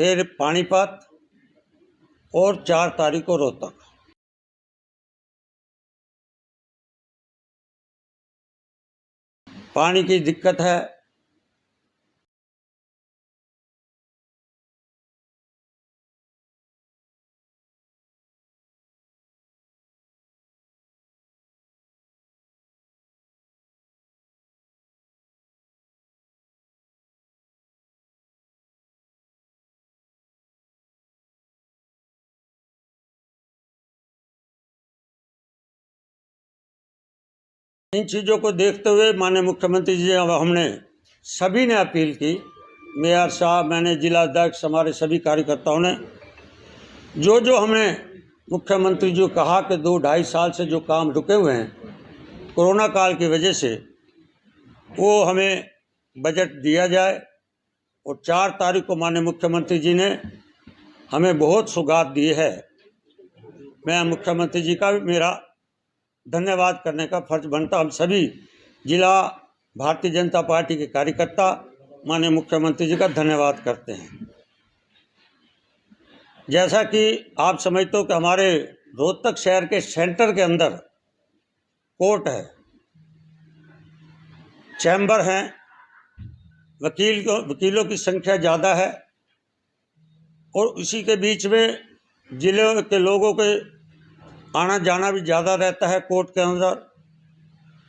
फिर पानीपत और 4 तारीख को रोहतक। पानी की दिक्कत है। इन चीज़ों को देखते हुए माननीय मुख्यमंत्री जी हमने सभी ने अपील की, मेयर साहब, मैंने जिला अध्यक्ष, हमारे सभी कार्यकर्ताओं ने जो हमने मुख्यमंत्री जी को कहा कि 2-2.5 साल से जो काम रुके हुए हैं कोरोना काल की वजह से, वो हमें बजट दिया जाए। और 4 तारीख को माननीय मुख्यमंत्री जी ने हमें बहुत सौगात दी है। मैं मुख्यमंत्री जी का मेरा धन्यवाद करने का फर्ज बनता। हम सभी जिला भारतीय जनता पार्टी के कार्यकर्ता माननीय मुख्यमंत्री जी का धन्यवाद करते हैं। जैसा कि आप समझते हो कि हमारे रोहतक शहर के सेंटर के अंदर कोर्ट है, चैम्बर हैं, वकीलों की संख्या ज़्यादा है और इसी के बीच में जिले के लोगों के आना जाना भी ज़्यादा रहता है कोर्ट के अंदर,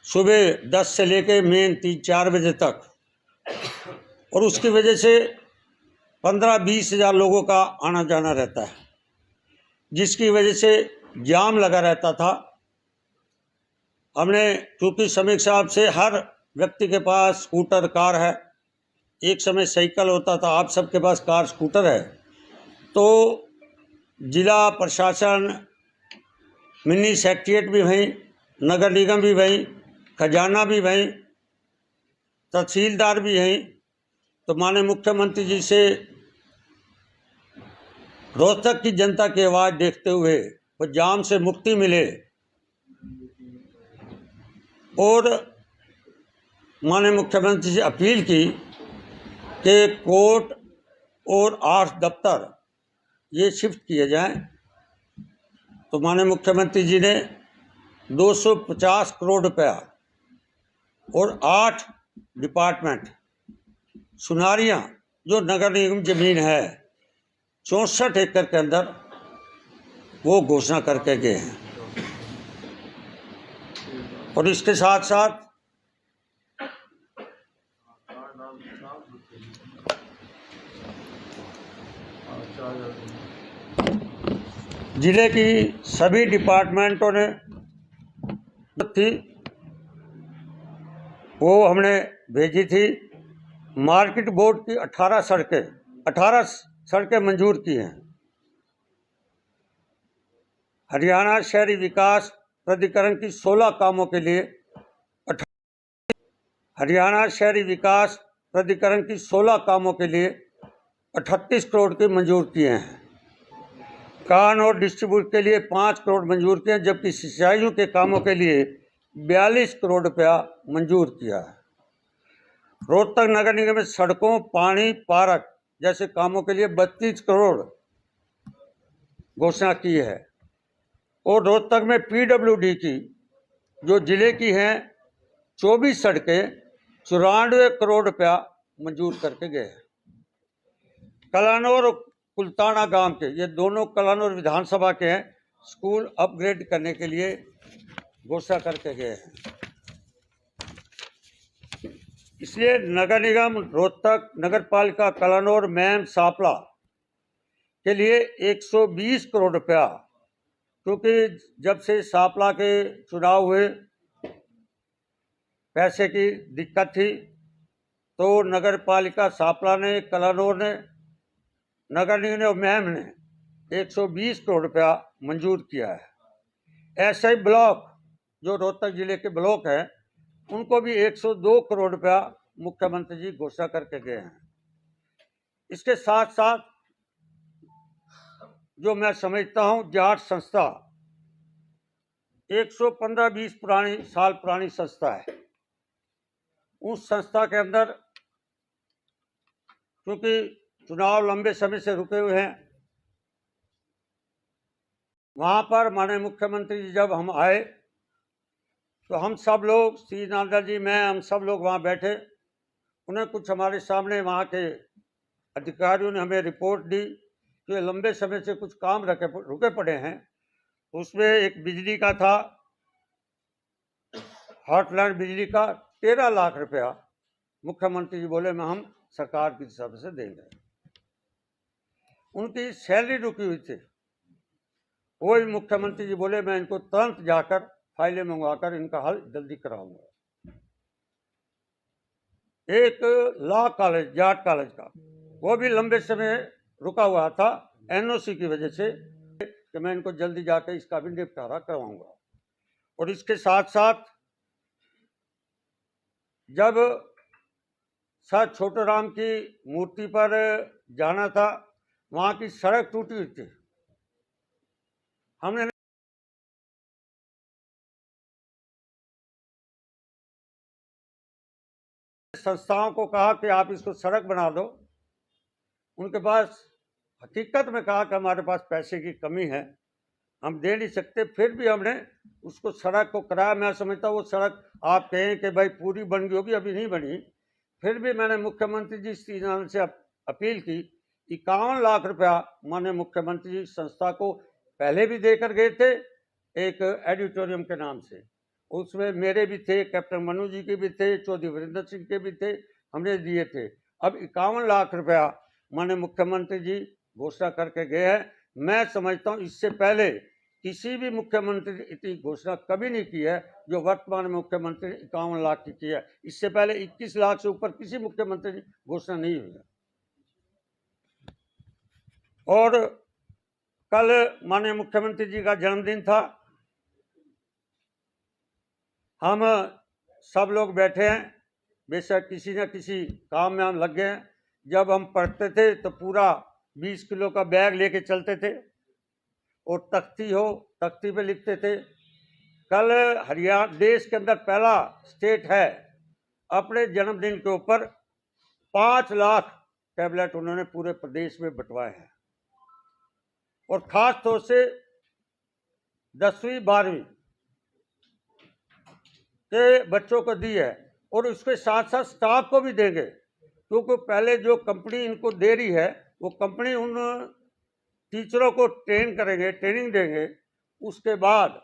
सुबह 10 से लेके मेन 3-4 बजे तक। और उसकी वजह से 15-20 हज़ार लोगों का आना जाना रहता है, जिसकी वजह से जाम लगा रहता था। हमने चूँकि समीक साहब से हर व्यक्ति के पास स्कूटर कार है, एक समय साइकिल होता था, आप सबके पास कार स्कूटर है, तो जिला प्रशासन, मिनी सेक्रेटरिएट भी वहीं, नगर निगम भी वहीं, खजाना भी वहीं, तहसीलदार भी वहीं। तो माननीय मुख्यमंत्री जी से रोहतक की जनता की आवाज़ देखते हुए वो जाम से मुक्ति मिले और माननीय मुख्यमंत्री से अपील की कि कोर्ट और 8 दफ्तर ये शिफ्ट किए जाएं। तो माननीय मुख्यमंत्री जी ने 250 करोड़ रुपया और 8 डिपार्टमेंट, सुनारियाँ जो नगर निगम जमीन है 64 एकड़ के अंदर, वो घोषणा करके गए हैं। और इसके साथ साथ जिले की सभी डिपार्टमेंटों ने थी वो हमने भेजी थी। मार्केट बोर्ड की 18 सड़कें मंजूर की हैं। हरियाणा शहरी विकास प्राधिकरण की 16 कामों के लिए 38 करोड़ के मंजूर किए हैं। कान और डिस्ट्रीब्यूट के लिए 5 करोड़ मंजूर किए हैं, जबकि सिंचाइयों के कामों के लिए 42 करोड़ रुपया मंजूर किया है। रोहतक नगर निगम में सड़कों, पानी, पार्क जैसे कामों के लिए 32 करोड़ घोषणा की है। और रोहतक में PWD की जो जिले की हैं 24 सड़कें 94 करोड़ रुपया मंजूर करके गए हैं। कलानौर और कुलताना गांव के, ये दोनों कलानौर विधानसभा के हैं, स्कूल अपग्रेड करने के लिए घोषणा करके गए हैं। इसलिए नगर निगम रोहतक, नगर पालिका कलानौर, मैम, सापला के लिए 120 करोड़ रुपया, क्योंकि जब से सापला के चुनाव हुए पैसे की दिक्कत थी, तो नगर पालिका सापला ने, कलानौर ने, नगर निगम ने और मैम ने 120 करोड़ रुपया मंजूर किया है। ऐसे ही ब्लॉक जो रोहतक जिले के ब्लॉक हैं उनको भी 102 करोड़ रुपया मुख्यमंत्री जी घोषणा करके गए हैं। इसके साथ साथ जो मैं समझता हूँ जाट संस्था 115-120 साल पुरानी संस्था है, उस संस्था के अंदर क्योंकि चुनाव लंबे समय से रुके हुए हैं। वहाँ पर माननीय मुख्यमंत्री जी जब हम आए तो हम सब लोग, श्री नांदा जी, मैं, हम सब लोग वहाँ बैठे। उन्हें कुछ हमारे सामने वहाँ के अधिकारियों ने हमें रिपोर्ट दी कि लंबे समय से कुछ काम रुके पड़े हैं। उसमें एक बिजली का था, हॉटलाइन बिजली का 13 लाख रुपया। मुख्यमंत्री जी बोले मैं हम सरकार की तरफ से देंगे। उनकी सैलरी रुकी हुई थी। वो ही मुख्यमंत्री जी बोले मैं इनको तुरंत जाकर फाइलें मंगवाकर इनका हल जल्दी कराऊंगा। एक लॉ कॉलेज, जाट कॉलेज का, वो भी लंबे समय रुका हुआ था एनओसी की वजह से, कि मैं इनको जल्दी जाकर इसका भी निपटारा करवाऊंगा। और इसके साथ साथ जब सर छोटे राम की मूर्ति पर जाना था, वहाँ की सड़क टूटी हुई थी। हमने संस्थाओं को कहा कि आप इसको सड़क बना दो। उनके पास हकीकत में कहा कि हमारे पास पैसे की कमी है, हम दे नहीं सकते। फिर भी हमने उसको सड़क को कराया। मैं समझता हूँ वो सड़क आप कहें कि भाई पूरी बन गई होगी, अभी नहीं बनी। फिर भी मैंने मुख्यमंत्री जी श्री से अपील की। 51 लाख रुपया माननीय मुख्यमंत्री जी संस्था को पहले भी देकर गए थे, एक एडिटोरियम के नाम से। उसमें मेरे भी थे, कैप्टन मनु जी के भी थे, चौधरी वीरेंद्र सिंह के भी थे, हमने दिए थे। अब 51 लाख रुपया माननीय मुख्यमंत्री जी घोषणा करके गए हैं। मैं समझता हूँ इससे पहले किसी भी मुख्यमंत्री ने इतनी घोषणा कभी नहीं की है जो वर्तमान मुख्यमंत्री ने 51 लाख की है। इससे पहले 21 लाख से ऊपर किसी मुख्यमंत्री की घोषणा नहीं हुई है। और कल माननीय मुख्यमंत्री जी का जन्मदिन था। हम सब लोग बैठे हैं, बेशक किसी न किसी काम में हम लग गए हैं। जब हम पढ़ते थे तो पूरा 20 किलो का बैग लेके चलते थे और तख्ती पे लिखते थे। कल हरियाणा देश के अंदर पहला स्टेट है अपने जन्मदिन के ऊपर 5 लाख टैबलेट उन्होंने पूरे प्रदेश में बंटवाए हैं और खास तौर से 10वीं 12वीं के बच्चों को दी है। और उसके साथ साथ स्टाफ को भी देंगे, क्योंकि पहले जो कंपनी इनको दे रही है वो कंपनी उन टीचरों को ट्रेनिंग देंगे, उसके बाद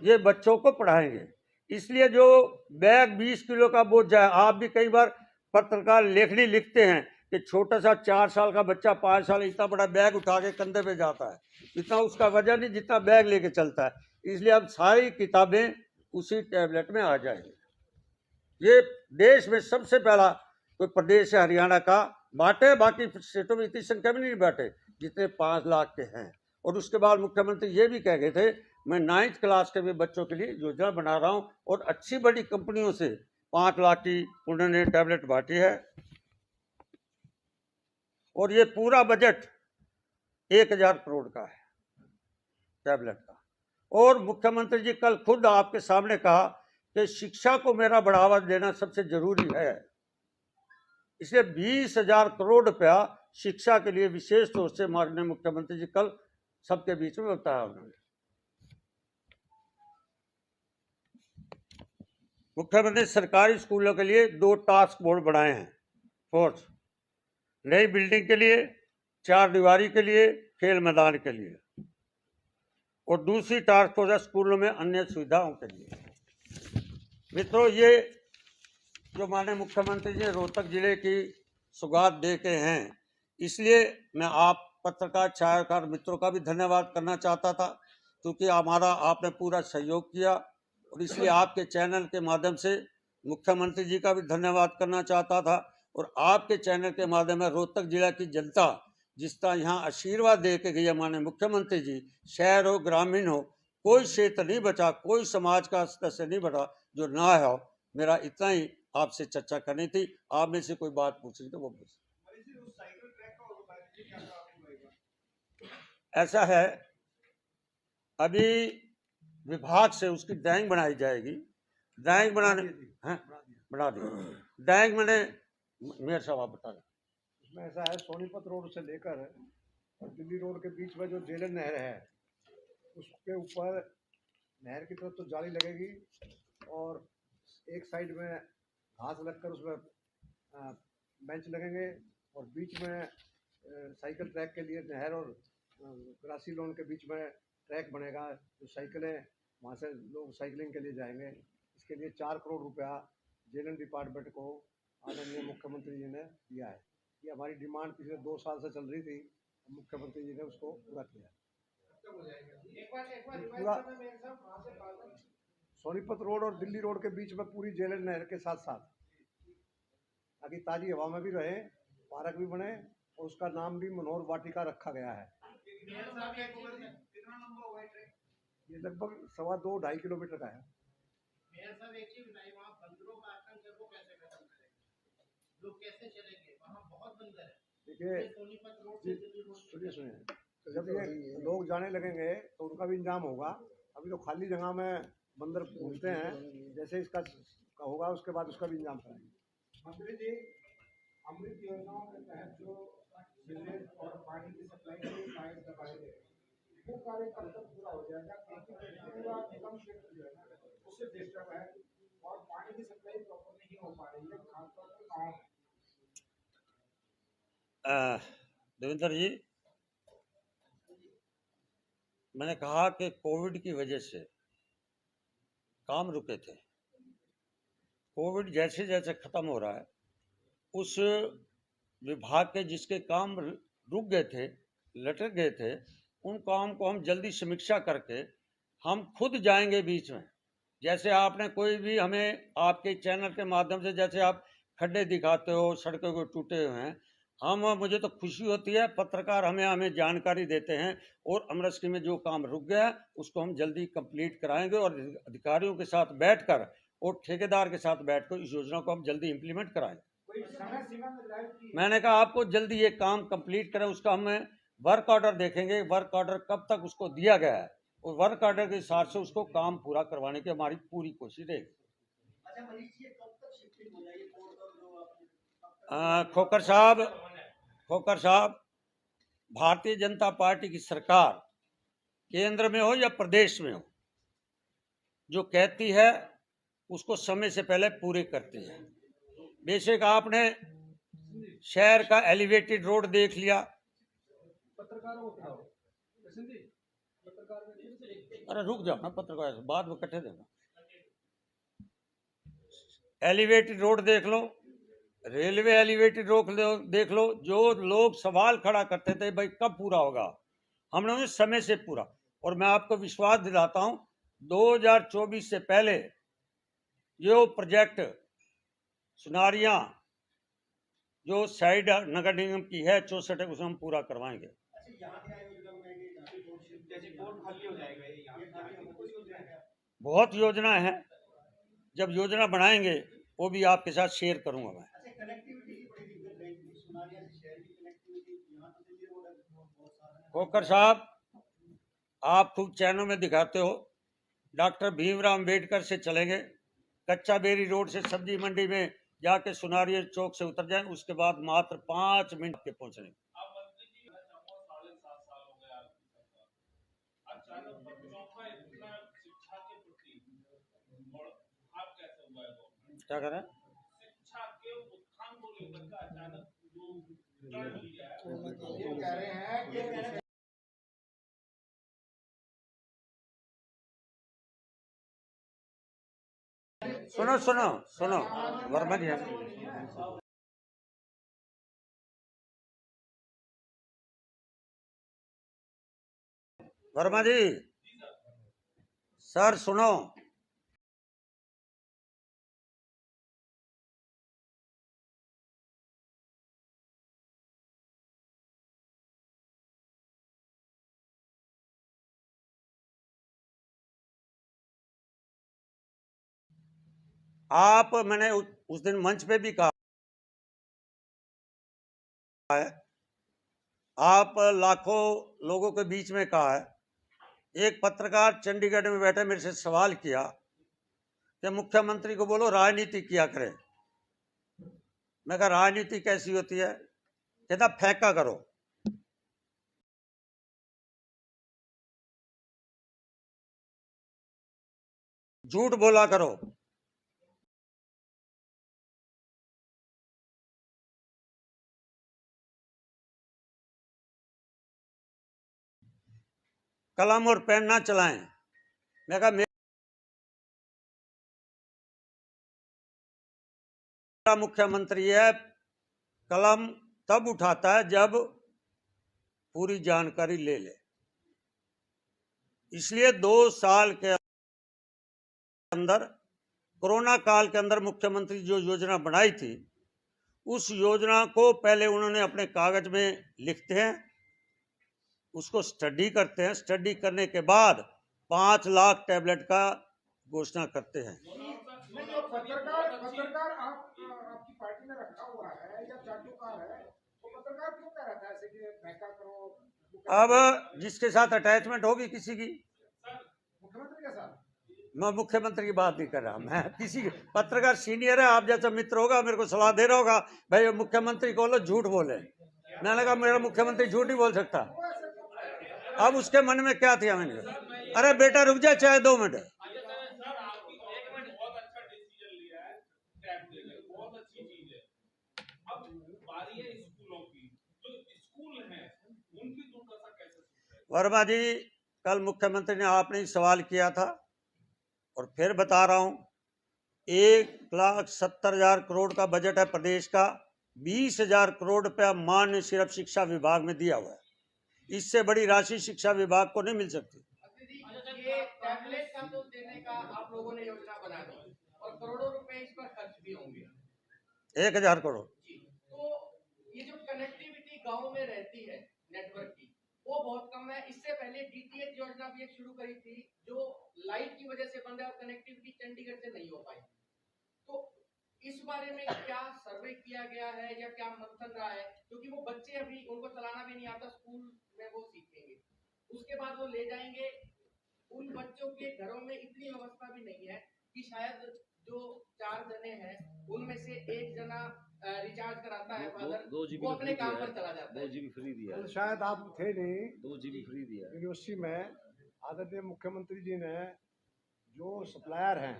ये बच्चों को पढ़ाएंगे। इसलिए जो बैग 20 किलो का बोझ है, आप भी कई बार पत्रकार लेखनी लिखते हैं कि छोटा सा 4 साल का बच्चा 5 साल इतना बड़ा बैग उठा के कंधे पे जाता है, इतना उसका वजन नहीं जितना बैग लेके चलता है। इसलिए अब सारी किताबें उसी टैबलेट में आ जाएंगी। ये देश में सबसे पहला कोई प्रदेश है हरियाणा का बांटे, बाकी स्टेटों में इतनी संख्या में नहीं बांटे जितने 5 लाख के हैं। और उसके बाद मुख्यमंत्री ये भी कह गए थे मैं 9th क्लास के भी बच्चों के लिए योजना बना रहा हूँ और अच्छी बड़ी कंपनियों से 5 लाख की उन्होंने टैबलेट बांटी है। और ये पूरा बजट 1000 करोड़ का है टैबलेट का। और मुख्यमंत्री जी कल खुद आपके सामने कहा कि शिक्षा को मेरा बढ़ावा देना सबसे जरूरी है, इसलिए 20,000 करोड़ रुपया शिक्षा के लिए विशेष तौर से माननीय मुख्यमंत्री जी कल सबके बीच में बताया उन्होंने। मुख्यमंत्री सरकारी स्कूलों के लिए 2 टास्क फोर्स बनाए हैं। फोर्स नई बिल्डिंग के लिए, 4 दीवारी के लिए, खेल मैदान के लिए, और दूसरी टास्क फोर्स स्कूलों में अन्य सुविधाओं के लिए। मित्रों, ये जो माननीय मुख्यमंत्री जी रोहतक जिले की सौगात दे के हैं, इसलिए मैं आप पत्रकार छायाकार मित्रों का भी धन्यवाद करना चाहता था, क्योंकि हमारा आपने पूरा सहयोग किया। और इसलिए आपके चैनल के माध्यम से मुख्यमंत्री जी का भी धन्यवाद करना चाहता था। और आपके चैनल के माध्यम से रोहतक जिला की जनता जिस तरह यहाँ आशीर्वाद दे के गई है माननीय मुख्यमंत्री जी, शहर हो ग्रामीण हो, कोई क्षेत्र नहीं बचा, कोई समाज का सदस्य नहीं बचा जो ना हो। मेरा इतना ही आपसे चर्चा करनी थी। आप में से कोई बात पूछनी तो वो पूछ। ऐसा है, अभी विभाग से उसकी ड्राइंग बनाई जाएगी। ड्राइंग बना दी। ड्राइंग मैंने मेयर साहब आप बता दें। इसमें ऐसा है, सोनीपत रोड से लेकर और दिल्ली रोड के बीच में जो जेलन नहर है, उसके ऊपर नहर की तरफ तो जाली लगेगी और एक साइड में घास लगकर उसमें बेंच लगेंगे और बीच में साइकिल ट्रैक के लिए नहर और ग्रासी लॉन के बीच में ट्रैक बनेगा, जो साइकिलें वहाँ से लोग साइकिलिंग के लिए जाएंगे। इसके लिए 4 करोड़ रुपया जेलन डिपार्टमेंट को आदरणीय मुख्यमंत्री जी ने दिया है। ये हमारी डिमांड पिछले 2 साल से चल रही थी, मुख्यमंत्री जी ने उसको पूरा किया। पूरा सोनीपत रोड और दिल्ली रोड के बीच में पूरी जेलन नहर के साथ साथ, ताकि ताज़ी हवा में भी रहे, पार्क भी बने और उसका नाम भी मनोहर वाटिका रखा गया है। ये लगभग 2.25 किलोमीटर का है। मेयर साहब एक चीज बताइए, वहाँ बंदरों का आतंक है वो कैसे खत्म करेंगे? लोग कैसे चलेंगे? वहाँ बहुत बंदर है। देखिए, सोनीपत रोड से दिल्ली रोड सुनिए, तो जब ये लोग जाने लगेंगे तो उनका भी इंतजाम होगा। अभी तो खाली जगह में बंदर घूमते हैं, जैसे इसका होगा उसके बाद उसका भी इंतजाम करेंगे। मंत्री जी, अमृत योजनाओं के तहत जो बिजली और पानी की सप्लाई के लिए पाइप दबाए गए, वो कार्य कब तक पूरा हो जाएगा? पूरा निगम क्षेत्र जो है ना उससे डिस्टर्ब है और पानी की सप्लाई प्रॉपर नहीं हो पा रही है, खासतौर पर गाँव में। देवेंद्र जी, मैंने कहा कि कोविड की वजह से काम रुके थे। कोविड जैसे जैसे खत्म हो रहा है, उस विभाग के जिसके काम रुक गए थे, लटक गए थे, उन काम को हम जल्दी समीक्षा करके हम खुद जाएंगे बीच में। जैसे आपने कोई भी हमें आपके चैनल के माध्यम से जैसे आप खड्डे दिखाते हो, सड़कों को टूटे हुए हैं, मुझे तो खुशी होती है, पत्रकार हमें जानकारी देते हैं और अमृतसर में जो काम रुक गया उसको हम जल्दी कंप्लीट कराएंगे और अधिकारियों के साथ बैठकर और ठेकेदार के साथ बैठकर इस योजना को हम जल्दी इंप्लीमेंट कराएंगे। मैंने कहा आपको जल्दी ये काम कंप्लीट करें, उसका हम वर्क ऑर्डर देखेंगे, वर्क ऑर्डर कब तक उसको दिया गया है और वर्क ऑर्डर के हिसाब से उसको काम पूरा करवाने की हमारी पूरी कोशिश रहेगी। खोकर साहब, भारतीय जनता पार्टी की सरकार केंद्र में हो या प्रदेश में हो, जो कहती है उसको समय से पहले पूरे करती है। बेशक आपने शहर का एलिवेटेड रोड देख लिया, अरे रुक जाओ ना पत्रकार, बाद में इकट्ठे देना। एलिवेटेड रोड देख लो, रेलवे एलिवेटेड रोड देख लो। जो लोग सवाल खड़ा करते थे भाई कब पूरा होगा, हमने उन्हें समय से पूरा, और मैं आपको विश्वास दिलाता हूं 2024 से पहले जो प्रोजेक्ट सुनारियां जो साइड नगर निगम की है 64 है, उसे हम पूरा करवाएंगे। बहुत योजना है, जब योजना बनाएंगे वो भी आपके साथ शेयर करूंगा मैं। खोकर साहब, आप खूब चैनल में दिखाते हो, डॉक्टर भीमराव अंबेडकर से चलेंगे, कच्चा बेरी रोड से सब्जी मंडी में जाके सुनारिया चौक से उतर जाएं, उसके बाद मात्र 5 मिनट के पहुंचने। क्या करें? शिक्षा के उत्थान को लेकर अचानक जो कह रहे हैं सुनो सुनो सुनो वर्मा जी, वर्मा जी सर सुनो, मैंने उस दिन मंच पे भी कहा है, आप लाखों लोगों के बीच में कहा है। एक पत्रकार चंडीगढ़ में बैठे मेरे से सवाल किया कि मुख्यमंत्री को बोलो राजनीति किया करे। मैं कहा राजनीति कैसी होती है? कहता फेंका करो। झूठ बोला करो। कलम और पेन ना चलाएं। मैं कहा मेरा मुख्यमंत्री है, कलम तब उठाता है जब पूरी जानकारी ले ले। इसलिए 2 साल के अंदर, कोरोना काल के अंदर मुख्यमंत्री जो योजना बनाई थी, उस योजना को पहले उन्होंने अपने कागज में लिखते हैं, उसको स्टडी करते हैं, स्टडी करने के बाद 5 लाख टैबलेट का घोषणा करते हैं। नहीं, जो पत्रकार आपकी पार्टी में रखा हुआ है या चाटुकार है, तो पत्रकार क्यों कह रहा था ऐसे कि फेंका करो? अब जिसके साथ अटैचमेंट होगी किसी की, मुख्यमंत्री के साथ मैं मुख्यमंत्री की बात नहीं कर रहा, मैं किसी पत्रकार सीनियर है, आप जैसा मित्र होगा, मेरे को सलाह दे रहा होगा, भाई मुख्यमंत्री को बोलो झूठ बोले। मैंने कहा मेरा मुख्यमंत्री झूठ नहीं बोल सकता। अब उसके मन में क्या थी, मैंने कहा अरे बेटा रुक जा, चाहे 2 मिनट। वर्मा जी, कल मुख्यमंत्री ने आपने ही सवाल किया था और फिर बता रहा हूं, 1,70,000 करोड़ का बजट है प्रदेश का, 20,000 करोड़ रुपया मान्य सिर्फ शिक्षा विभाग में दिया हुआ है। इससे बड़ी राशि शिक्षा विभाग को नहीं मिल सकती। ये टैबलेट का तो देने का आप लोगों ने योजना बना दी और करोड़ों रुपए इस पर खर्च भी होंगे। 1,000 करोड़। तो ये जो कनेक्टिविटी गांव में रहती है नेटवर्क की, वो बहुत कम है। इससे पहले डीटीएच योजना भी एक शुरू करी थी, जो लाइट की वजह से बंद है और कनेक्टिविटी चंडीगढ़ से नहीं हो पाई। तो इस बारे में क्या सर्वे किया गया है या क्या मंथन रहा है? क्योंकि वो बच्चे अभी उनको चलाना भी नहीं आता, स्कूल में वो सीखेंगे, उसके बाद वो ले जाएंगे। उन बच्चों के घरों में इतनी व्यवस्था भी नहीं है कि शायद जो 4 जने हैं उनमें से 1 जना रिचार्ज कराता है, वो अपने काम पर चला जाता है। 2 GB फ्री दिया है। शायद आप थे नहीं, 2 GB फ्री दिया है। यूनिवर्सिटी में आदरणीय मुख्यमंत्री जी ने जो सप्लायर हैं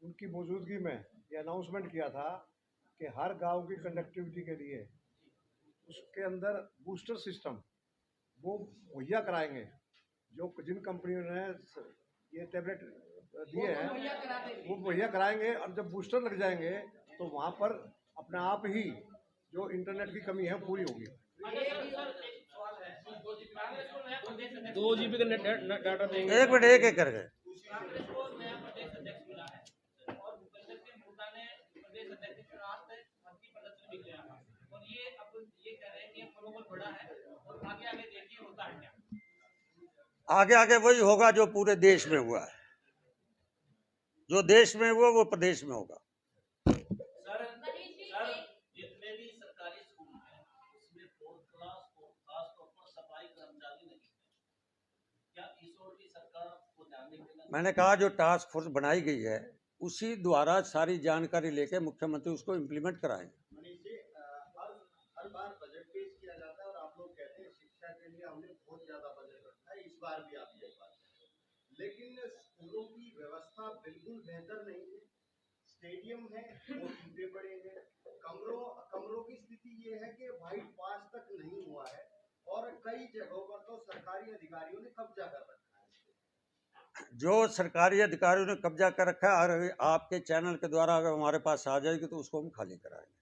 उनकी मौजूदगी में ये अनाउंसमेंट किया था कि हर गांव की कनेक्टिविटी के लिए उसके अंदर बूस्टर सिस्टम वो मुहैया कराएंगे। जो जिन कंपनियों ने ये टैबलेट दिए हैं वो मुहैया कराएंगे, और जब बूस्टर लग जाएंगे तो वहाँ पर अपने आप ही जो इंटरनेट की कमी है पूरी होगी। 2 GB का नेट डाटा देंगे। 1 मिनट, एक करके। आगे आगे वही होगा जो पूरे देश में हुआ है। जो देश में हुआ वो प्रदेश में होगा। सर, जितने भी सरकारी स्कूल हैं उसमें 4th क्लास को खास तौर पर सफाई कर्मचारी नहीं है, क्या इस ओर भी सरकार को ध्यान देना? मैंने कहा जो टास्क फोर्स बनाई गई है उसी द्वारा सारी जानकारी लेके मुख्यमंत्री उसको इम्प्लीमेंट कराएंगे। मनीष जी, हर बार बजट पेश किया जाता है और आप लोग कहते हैं शिक्षा के लिए हमने बहुत ज्यादा बजट रखा है, इस बार भी आप यही बात करें, लेकिन स्कूलों की व्यवस्था बिल्कुल बेहतर नहीं है। स्टेडियम है वो टूटे पड़े हैं, कमरों की स्थिति ये है कि व्हाइट वाश तक नहीं हुआ है और कई जगहों पर तो सरकारी अधिकारियों ने कब्जा कर रखा है। जो सरकारी अधिकारियों ने कब्जा कर रखा है, और आपके चैनल के द्वारा अगर हमारे पास आ जाएगी तो उसको हम खाली कराएंगे।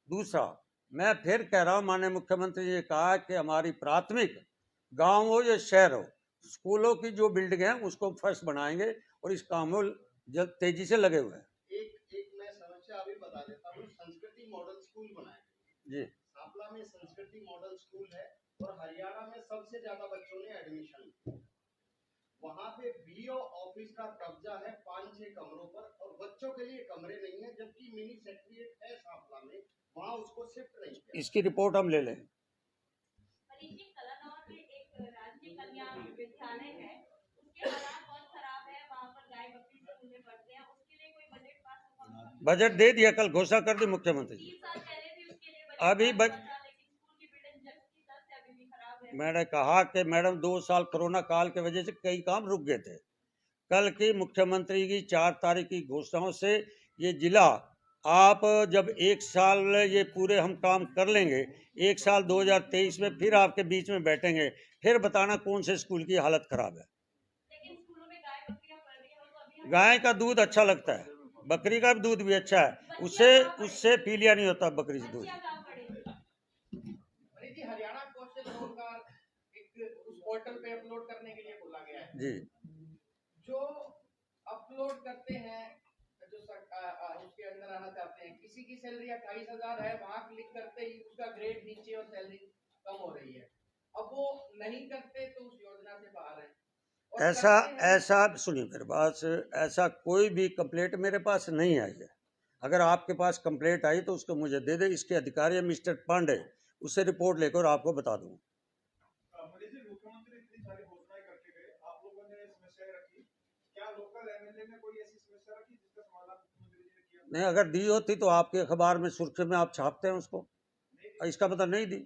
दूसरा, मैं फिर कह रहा हूँ, माननीय मुख्यमंत्री जी ने कहा कि हमारी प्राथमिक गांव हो या शहर हो, स्कूलों की जो बिल्डिंग है उसको फर्स्ट बनाएंगे और इस काम में जल्द तेजी से लगे हुए हैं। एक मैं समस्या अभी बता देता हूँ। संस्कृति मॉडल स्कूल बनाए जी, सांपला में संस्कृति मॉडल स्कूल है और हरियाणा में सबसे ज्यादा बच्चों ने एडमिशन। वहाँ पे बीओ ऑफिस का कब्जा है 5-6 कमरों पर और बच्चों के लिए कमरे नहीं है, जबकि मिनी सेक्रेटरीट है सांपला में, वहाँ उसको शिफ्ट नहीं किया। इसकी रिपोर्ट हम ले लें। कलानौर में एक राष्ट्रीय कन्या विद्यालय है, उसके हालात बहुत खराब है, वहाँ पर गाय बकरी से उन्हें पड़ते हैं, उसके लिए कोई बजट पास हुआ? बजट दे दिया, कल घोषणा कर दी मुख्यमंत्री। 3 साल पहले भी उसके लिए अभी बजट खराब है? मैंने कहा कि मैडम 2 साल कोरोना काल की वजह से कई काम रुक गए थे। कल की मुख्यमंत्री की 4 तारीख की घोषणाओं से ये जिला आप जब 1 साल ये पूरे हम काम कर लेंगे, 1 साल 2023 में फिर आपके बीच में बैठेंगे, फिर बताना कौन से स्कूल की हालत खराब है। लेकिन स्कूलों में गाय बकरियां पल रही हैं, वो तो अभी हम गाय का दूध अच्छा लगता है, बकरी का भी दूध भी अच्छा है, उससे पीलिया नहीं होता बकरी से दूध। बच्चियां कहाँ पढ़ेंगी? मनीष जी, हरियाणा कौशल लोन का एक उस पोर्टल पे अपलोड करने के लिए बोला गया है। जी जो अपलोड करते हैं, जो उसके अंदर आना चाहते हैं, किसी की सैलरी 28,000 है, वहां क्लिक करते ही उसका ग्रेड नीचे और सैलरी कम हो रही है। अब वो नहीं करते तो उस योजना से बाहर है। और ऐसा सुनिए मेरे पास, ऐसा कोई भी कंप्लेंट मेरे पास नहीं आई है। अगर आपके पास कंप्लेंट आई तो उसको मुझे दे दे। इसके अधिकारी है मिस्टर पांडे, उससे रिपोर्ट लेकर आपको बता दूँ। मनीष जी, मुख्यमंत्री इतनी सारी घोषणाएं करके गए, आप लोगों ने समस्याएं रखी, क्या लोकल एमएलए ने कोई ऐसी समस्या रखी जिसका समाधान मुख्यमंत्री जी ने किया? नहीं, अगर दी होती तो आपके अखबार में सुर्खी में आप छापते हैं उसको, इसका मतलब नहीं दी।